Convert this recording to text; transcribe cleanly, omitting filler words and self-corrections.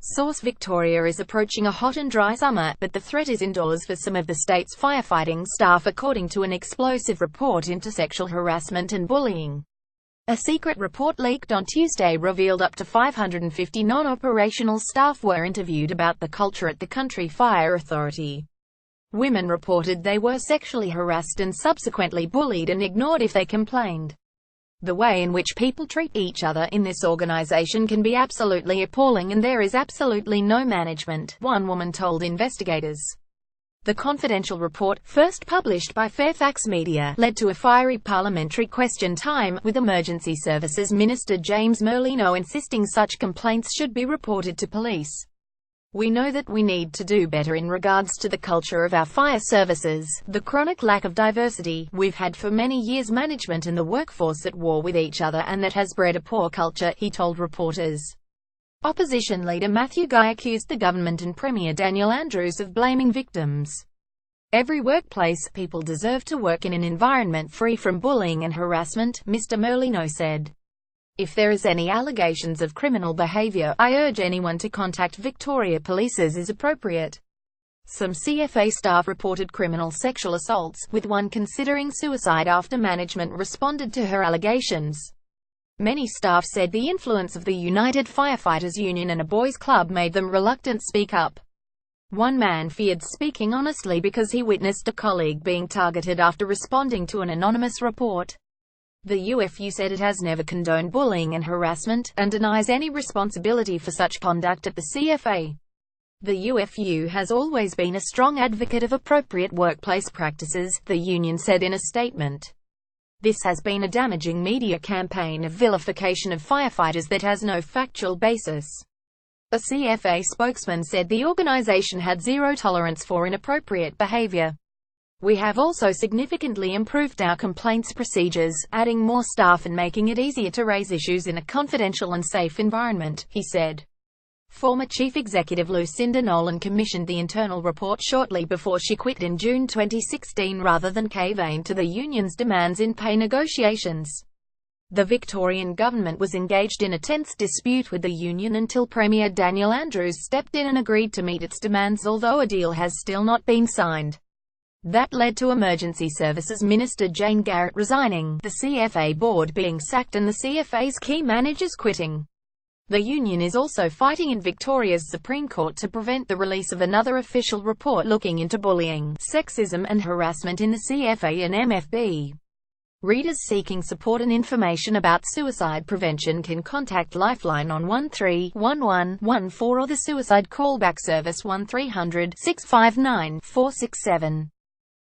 Source: Victoria is approaching a hot and dry summer, but the threat is indoors for some of the state's firefighting staff according to an explosive report into sexual harassment and bullying. A secret report leaked on Tuesday revealed up to 550 non-operational staff were interviewed about the culture at the Country Fire Authority. Women reported they were sexually harassed and subsequently bullied and ignored if they complained. The way in which people treat each other in this organization can be absolutely appalling, and there is absolutely no management, one woman told investigators. The confidential report, first published by Fairfax Media, led to a fiery parliamentary question time, with Emergency Services Minister James Merlino insisting such complaints should be reported to police. "We know that we need to do better in regards to the culture of our fire services, the chronic lack of diversity we've had for many years, management and the workforce at war with each other, and that has bred a poor culture," he told reporters. Opposition leader Matthew Guy accused the government and Premier Daniel Andrews of blaming victims. "Every workplace, people deserve to work in an environment free from bullying and harassment," Mr. Merlino said. "If there is any allegations of criminal behavior, I urge anyone to contact Victoria Police as is appropriate." Some CFA staff reported criminal sexual assaults, with one considering suicide after management responded to her allegations. Many staff said the influence of the United Firefighters Union and a boys' club made them reluctant to speak up. One man feared speaking honestly because he witnessed a colleague being targeted after responding to an anonymous report. The UFU said it has never condoned bullying and harassment, and denies any responsibility for such conduct at the CFA. The UFU has always been a strong advocate of appropriate workplace practices, the union said in a statement. This has been a damaging media campaign of vilification of firefighters that has no factual basis. A CFA spokesman said the organization had zero tolerance for inappropriate behavior. "We have also significantly improved our complaints procedures, adding more staff and making it easier to raise issues in a confidential and safe environment," he said. Former Chief Executive Lucinda Nolan commissioned the internal report shortly before she quit in June 2016 rather than cave in to the union's demands in pay negotiations. The Victorian government was engaged in a tense dispute with the union until Premier Daniel Andrews stepped in and agreed to meet its demands, although a deal has still not been signed. That led to Emergency Services Minister Jane Garrett resigning, the CFA board being sacked and the CFA's key managers quitting. The union is also fighting in Victoria's Supreme Court to prevent the release of another official report looking into bullying, sexism and harassment in the CFA and MFB. Readers seeking support and information about suicide prevention can contact Lifeline on 131114 or the suicide callback service 1300 659 467.